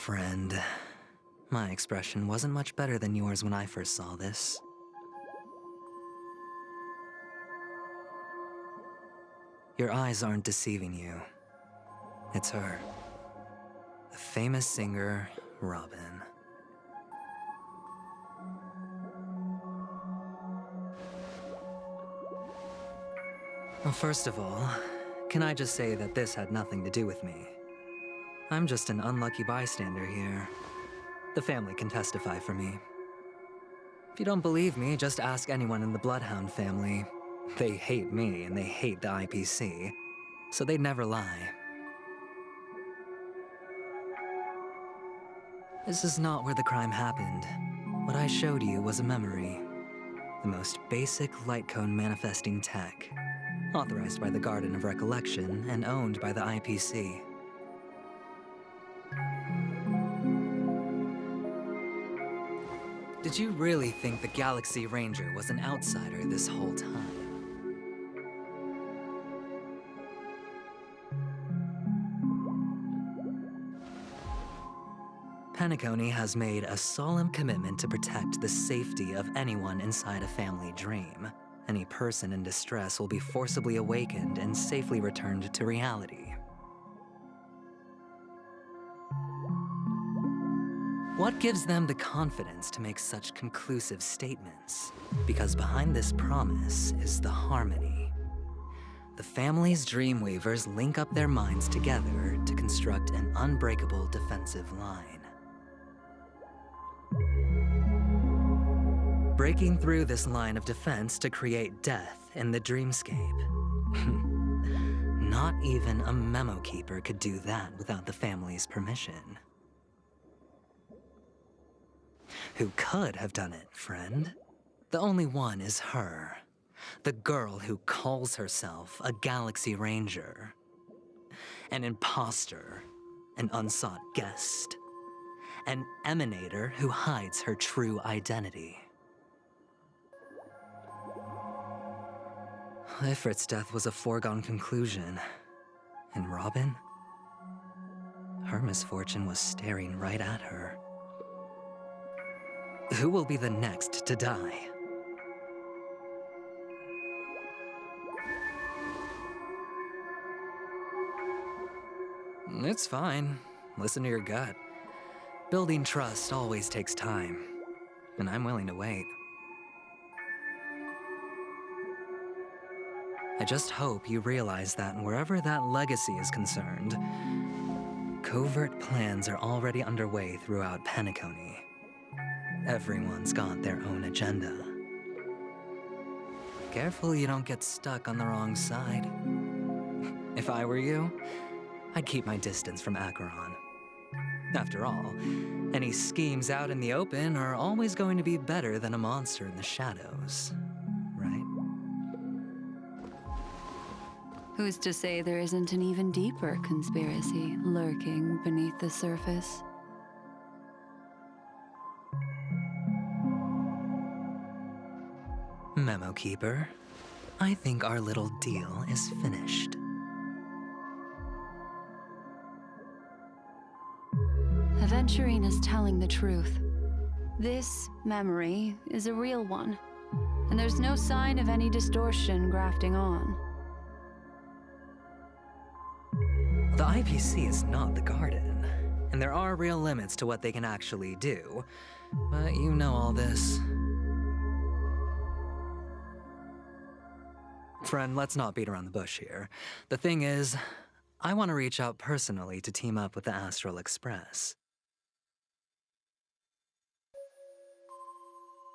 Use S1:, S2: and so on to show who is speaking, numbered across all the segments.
S1: friend. My expression wasn't much better than yours when I first saw this. Your eyes aren't deceiving you. It's her. The famous singer, Robin. Well, first of all, can I just say that this had nothing to do with me? I'm just an unlucky bystander here. The family can testify for me. If you don't believe me, just ask anyone in the Bloodhound family. They hate me and they hate the IPC, so they'd never lie. This is not where the crime happened. What I showed you was a memory. The most basic light cone manifesting tech, authorized by the Garden of Recollection and owned by the IPC. Did you really think the Galaxy Ranger was an outsider this whole time? Penacony has made a solemn commitment to protect the safety of anyone inside a family dream. Any person in distress will be forcibly awakened and safely returned to reality. What gives them the confidence to make such conclusive statements? Because behind this promise is the harmony. The family's Dreamweavers link up their minds together to construct an unbreakable defensive line. Breaking through this line of defense to create death in the dreamscape. Not even a memo keeper could do that without the family's permission. Who could have done it, friend? The only one is her. The girl who calls herself a Galaxy Ranger. An imposter, an unsought guest. An emanator who hides her true identity. Ifrit's death was a foregone conclusion. And Robin? Her misfortune was staring right at her. Who will be the next to die? It's fine. Listen to your gut. Building trust always takes time, and I'm willing to wait. I just hope you realize that wherever that legacy is concerned, covert plans are already underway throughout Penacony. Everyone's got their own agenda. Careful you don't get stuck on the wrong side. If I were you, I'd keep my distance from Acheron. After all, any schemes out in the open are always going to be better than a monster in the shadows, right?
S2: Who's to say there isn't an even deeper conspiracy lurking beneath the surface?
S1: Memo Keeper, I think our little deal is finished.
S2: Aventurine is telling the truth. This memory is a real one, and there's no sign of any distortion grafting on.
S1: The IPC is not the Garden, and there are real limits to what they can actually do, but you know all this. Friend, let's not beat around the bush here. The thing is, I want to reach out personally to team up with the Astral Express.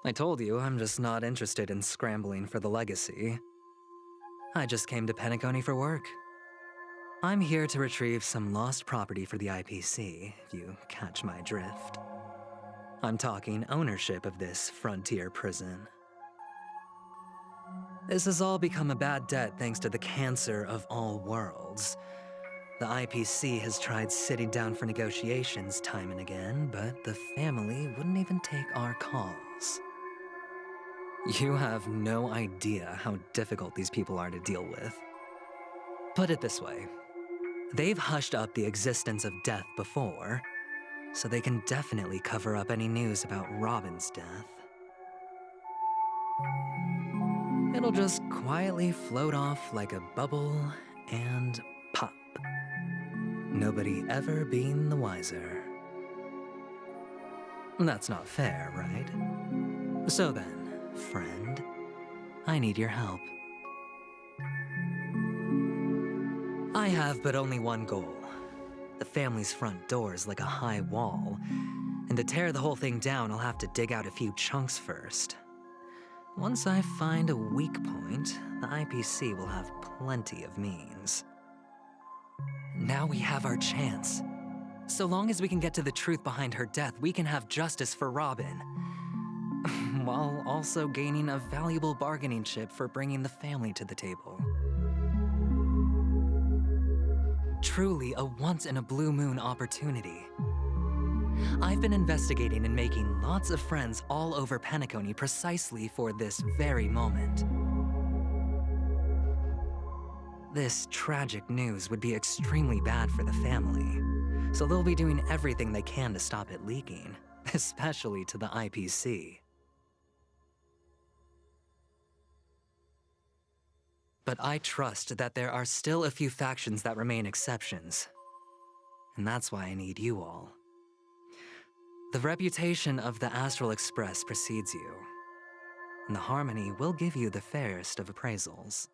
S1: I told you I'm just not interested in scrambling for the legacy. I just came to Penacony for work. I'm here to retrieve some lost property for the IPC, if you catch my drift. I'm talking ownership of this frontier prison. This has all become a bad debt thanks to the cancer of all worlds. The IPC has tried sitting down for negotiations time and again, but the family wouldn't even take our calls. You have no idea how difficult these people are to deal with. Put it this way. They've hushed up the existence of death before, so they can definitely cover up any news about Robin's death. It'll just quietly float off like a bubble and pop. Nobody ever being the wiser. That's not fair, right? So then, friend, I need your help. I have but only one goal. The family's front door is like a high wall, and to tear the whole thing down, I'll have to dig out a few chunks first. Once I find a weak point, the IPC will have plenty of means. Now we have our chance. So long as we can get to the truth behind her death, we can have justice for Robin, while also gaining a valuable bargaining chip for bringing the family to the table. Truly a once-in-a-blue-moon opportunity. I've been investigating and making lots of friends all over Penacony precisely for this very moment. This tragic news would be extremely bad for the family, so they'll be doing everything they can to stop it leaking, especially to the IPC. But I trust that there are still a few factions that remain exceptions, and that's why I need you all. The reputation of the Astral Express precedes you, and the Harmony will give you the fairest of appraisals.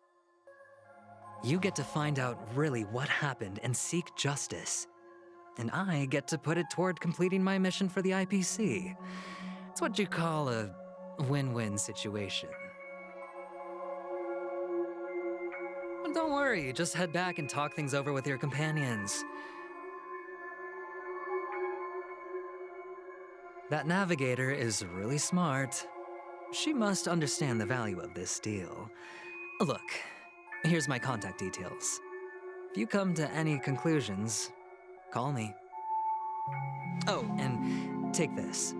S1: You get to find out really what happened and seek justice, and I get to put it toward completing my mission for the IPC. It's what you call a win-win situation. But don't worry, just head back and talk things over with your companions. That navigator is really smart. She must understand the value of this deal. Look, here's my contact details. If you come to any conclusions, call me. Oh, and take this.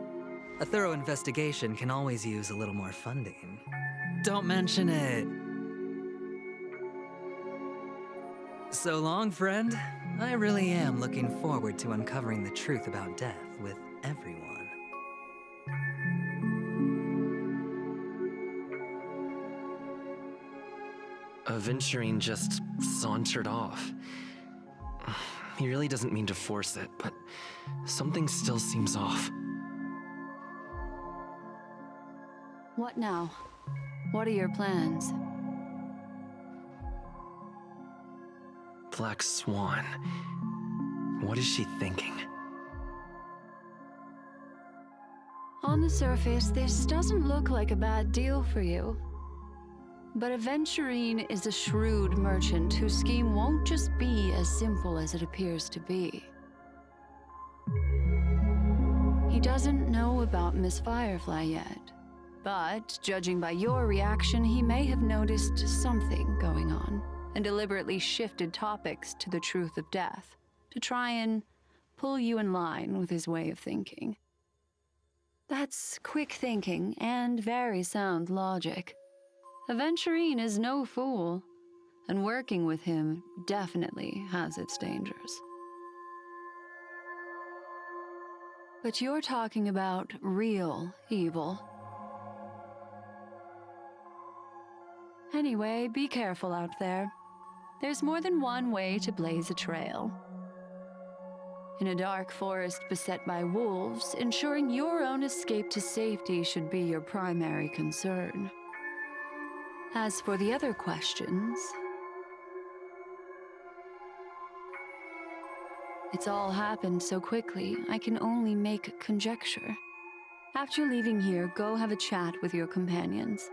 S1: A thorough investigation can always use a little more funding. Don't mention it. So long, friend. I really am looking forward to uncovering the truth about death with everyone.
S3: Aventurine just sauntered off. He really doesn't mean to force it, but something still seems off.
S2: What now? What are your plans?
S3: Black Swan. What is she thinking?
S2: On the surface, this doesn't look like a bad deal for you. But Aventurine is a shrewd merchant whose scheme won't just be as simple as it appears to be. He doesn't know about Miss Firefly yet, but judging by your reaction, he may have noticed something going on and deliberately shifted topics to the truth of death to try and pull you in line with his way of thinking. That's quick thinking and very sound logic. Aventurine is no fool, and working with him definitely has its dangers. But you're talking about real evil. Anyway, be careful out there. There's more than one way to blaze a trail. In a dark forest beset by wolves, ensuring your own escape to safety should be your primary concern. As for the other questions, it's all happened so quickly, I can only make conjecture. After leaving here, go have a chat with your companions.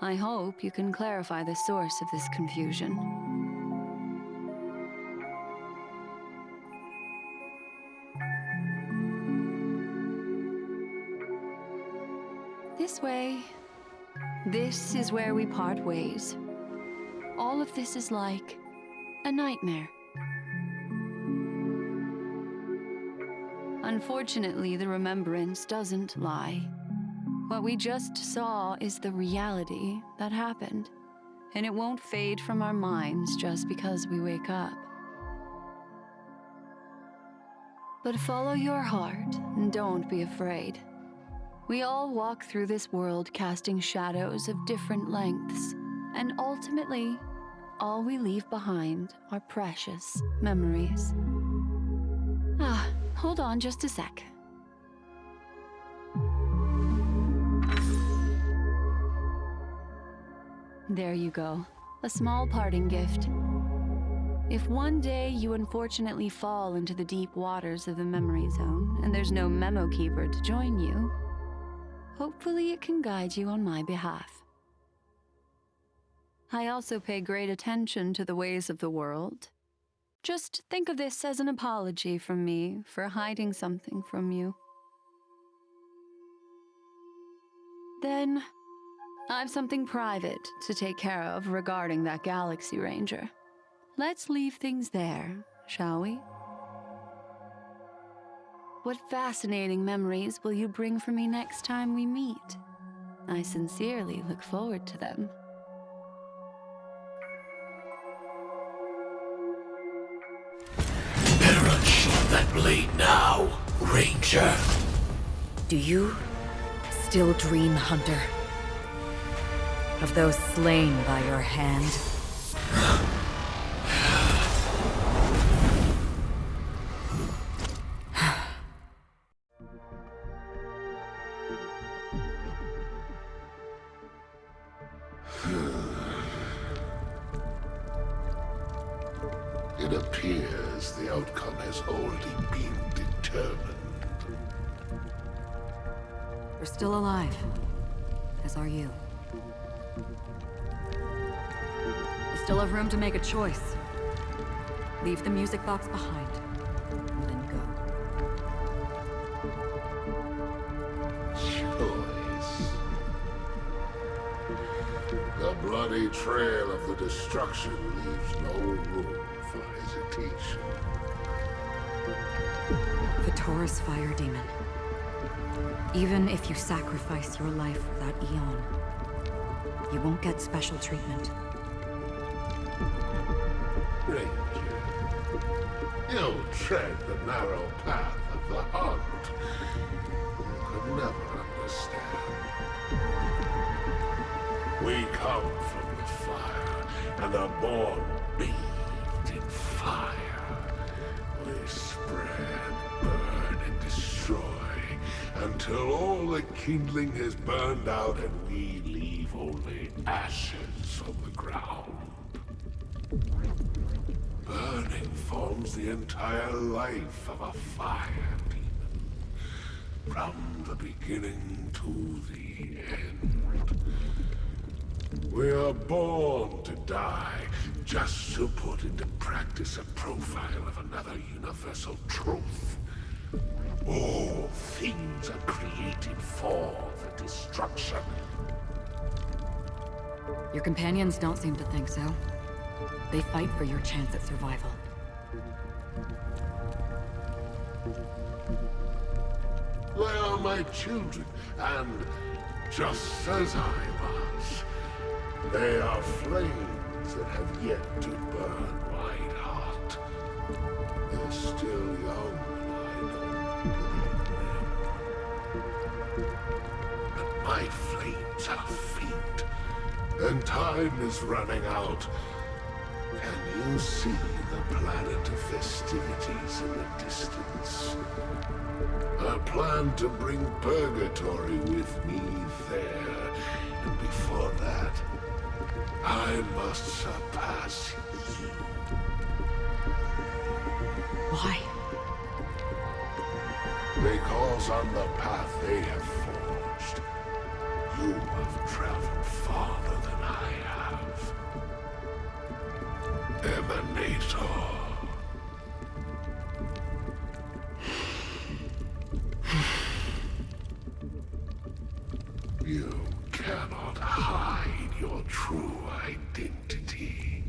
S2: I hope you can clarify the source of this confusion. This way. This is where we part ways. All of this is like a nightmare. Unfortunately, the remembrance doesn't lie. What we just saw is the reality that happened, and it won't fade from our minds just because we wake up. But follow your heart and don't be afraid. We all walk through this world casting shadows of different lengths, and ultimately, all we leave behind are precious memories. Hold on just a sec. There you go. A small parting gift. If one day you unfortunately fall into the deep waters of the memory zone and there's no memo keeper to join you, hopefully it can guide you on my behalf. I also pay great attention to the ways of the world. Just think of this as an apology from me for hiding something from you. Then, I've something private to take care of regarding that Galaxy Ranger. Let's leave things there, shall we? What fascinating memories will you bring for me next time we meet? I sincerely look forward to them.
S4: Better unsheath that blade now, Ranger.
S5: Do you still dream, Hunter? Of those slain by your hand?
S4: It appears the outcome has already been determined.
S5: We're still alive, as are you. You still have room to make a choice. Leave the music box behind, and then go.
S4: Choice. The bloody trail of the destruction leaves no room for hesitation.
S5: The Taurus Fire Demon. Even if you sacrifice your life for that Eon, you won't get special treatment.
S4: Ranger, you tread the narrow path of the hunt. You could never understand. We come from the fire, and are born bathed in fire. We spread, burn, and destroy, until all the kindling has burned out and we leave only ashes on the ground. Burning forms the entire life of a fire demon, from the beginning to the end. We are born to die, just to put into practice a profile of another universal truth. All things are created for the destruction.
S5: Your companions don't seem to think so. They fight for your chance at survival.
S4: They are my children, and just as I was, they are flames that have yet to burn white hot. They're still young, and I don't believe them. But my flames are faint, and time is running out. Can you see the planet of festivities in the distance? I plan to bring Purgatory with me there, and before that, I must surpass you.
S5: Why?
S4: Because on the path they have forged, you have traveled farther than I have. Emanator. You cannot hide your true identity.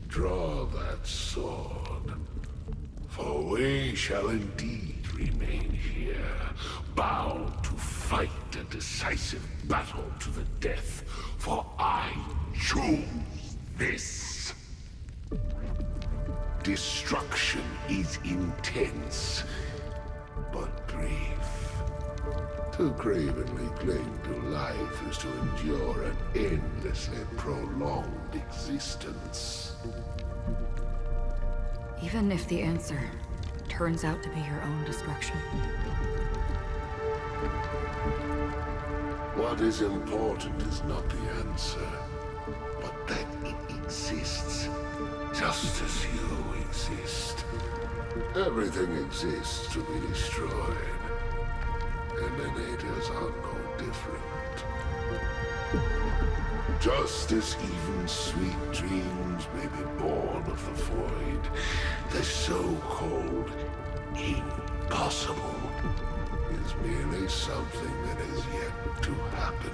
S4: Draw that sword, for we shall indeed remain here, bound to fight a decisive battle to the death, for I choose this. Destruction is intense, but brief. To cravenly cling to life is to endure an endlessly prolonged existence.
S5: Even if the answer turns out to be your own destruction.
S4: What is important is not the answer, but that it exists, just as you exist. Everything exists to be destroyed. Emanators are no different. Just as even sweet dreams may be born of the void, the so-called impossible is merely something that is yet to happen.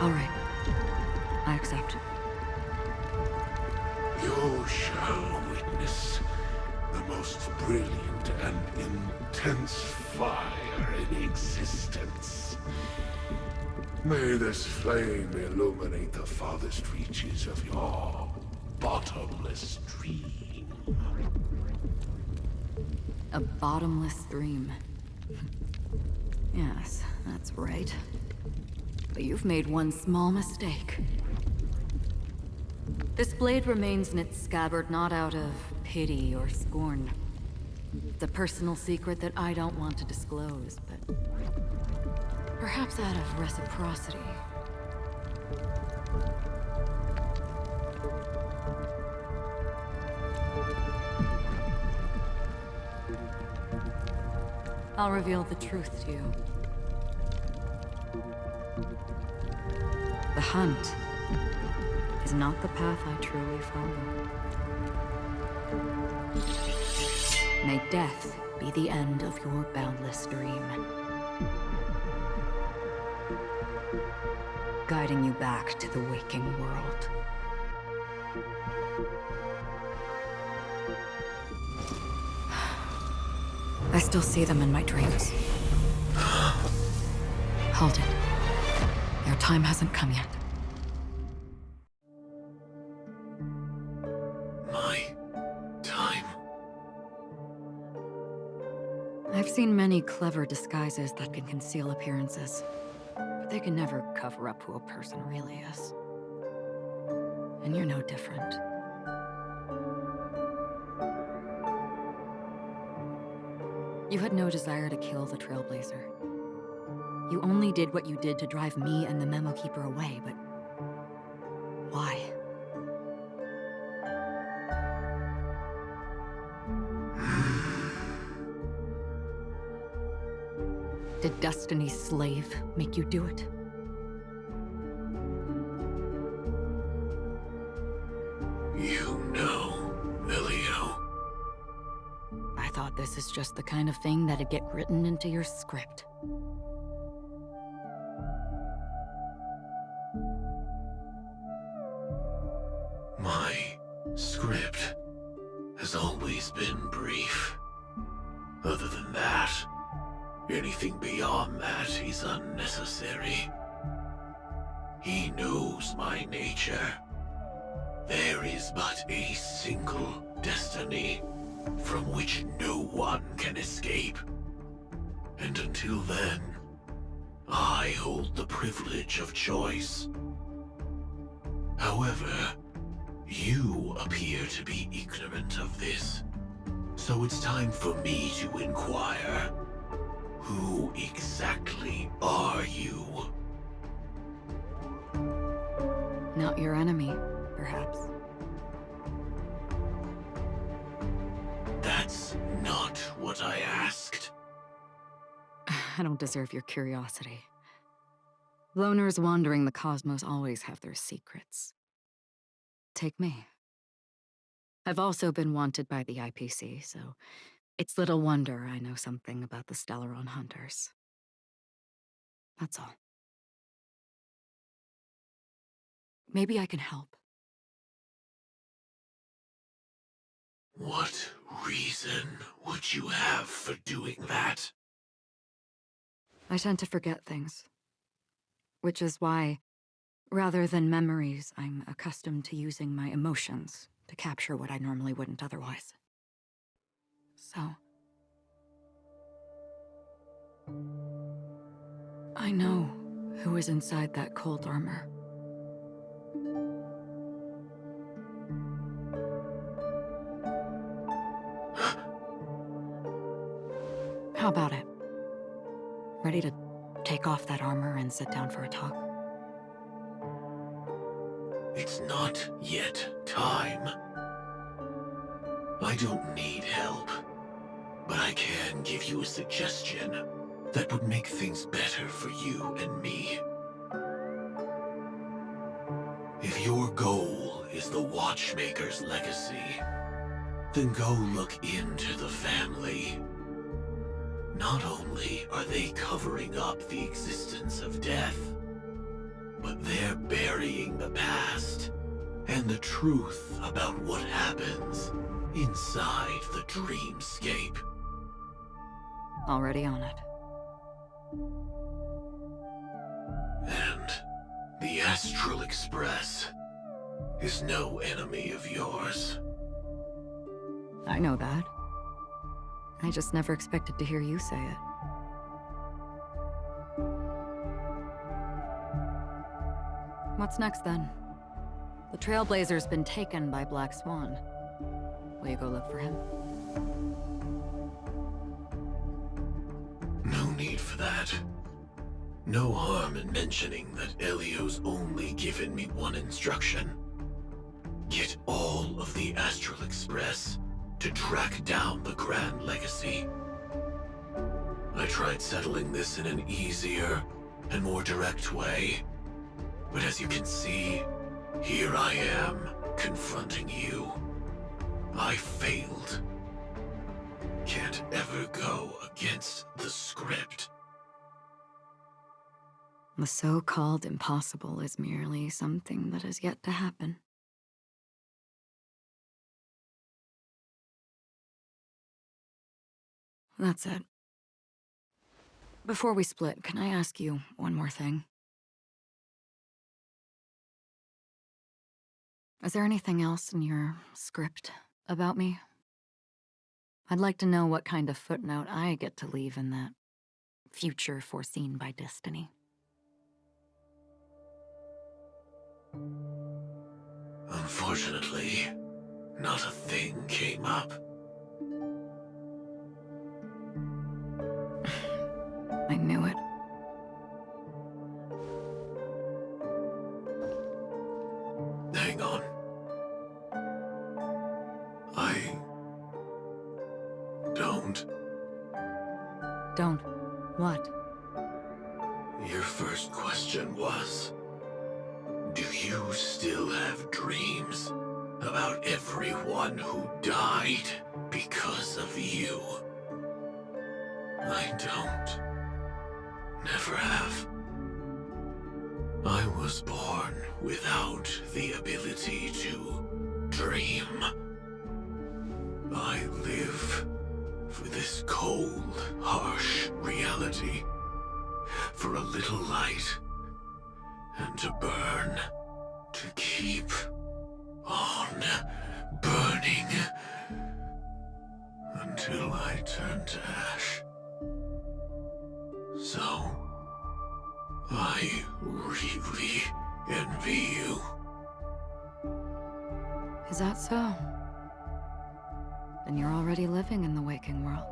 S5: All right. I accept.
S4: You shall witness the most brilliant and intense fire in existence. May this flame illuminate the farthest reaches of your bottomless dream.
S5: A bottomless dream. Yes, that's right. But you've made one small mistake. This blade remains in its scabbard not out of pity or scorn. It's a personal secret that I don't want to disclose, but perhaps out of reciprocity. I'll reveal the truth to you. The hunt is not the path I truly follow. May death be the end of your boundless dream, guiding you back to the waking world. I still see them in my dreams. Hold it. Your time hasn't come yet.
S4: My time?
S5: I've seen many clever disguises that can conceal appearances, but they can never cover up who a person really is. And you're no different. You had no desire to kill the Trailblazer. You only did what you did to drive me and the Memo Keeper away, but why? Did Destiny's slave make you do it?
S4: You know, Elio.
S5: I thought this is just the kind of thing that'd get written into your script.
S4: My script has always been brief. Other than that, anything beyond that is unnecessary. He knows my nature. There is but a single destiny from which no one can escape. And until then, I hold the privilege of choice. However, you appear to be ignorant of this. So it's time for me to inquire. Who exactly are you?
S5: Not your enemy, perhaps.
S4: That's not what I asked.
S5: I don't deserve your curiosity. Loners wandering the cosmos always have their secrets. Take me. I've also been wanted by the IPC, so it's little wonder I know something about the Stellaron hunters. That's all. Maybe I can help.
S4: What reason would you have for doing that?
S5: I tend to forget things. Which is why, Rather than memories, I'm accustomed to using my emotions to capture what I normally wouldn't otherwise. So... I know who is inside that cold armor. How about it? Ready to take off that armor and sit down for a talk?
S4: It's not yet time. I don't need help, but I can give you a suggestion that would make things better for you and me. If your goal is the Watchmaker's legacy, then go look into the family. Not only are they covering up the existence of death, but they're burying the past and the truth about what happens inside the dreamscape.
S5: Already on it.
S4: And the Astral Express is no enemy of yours.
S5: I know that. I just never expected to hear you say it. What's next, then? The Trailblazer's been taken by Black Swan. Will you go look for him?
S4: No need for that. No harm in mentioning that Elio's only given me one instruction. Get all of the Astral Express to track down the Grand Legacy. I tried settling this in an easier and more direct way, but as you can see, here I am, confronting you. I failed. Can't ever go against the script.
S5: The so-called impossible is merely something that has yet to happen. That's it. Before we split, can I ask you one more thing? Is there anything else in your script about me? I'd like to know what kind of footnote I get to leave in that future foreseen by destiny.
S4: Unfortunately, not a thing came up.
S5: I knew it.
S4: Hang on.
S5: Don't. What?
S4: Your first question was, do you still have dreams about everyone who died because of you? I don't. Never have. I was born without the ability to dream. I live for this cold, harsh reality, for a little light, and to burn, to keep on burning, until I turn to ash. So, I really envy you.
S5: Is that so? Then you're already living in the waking world.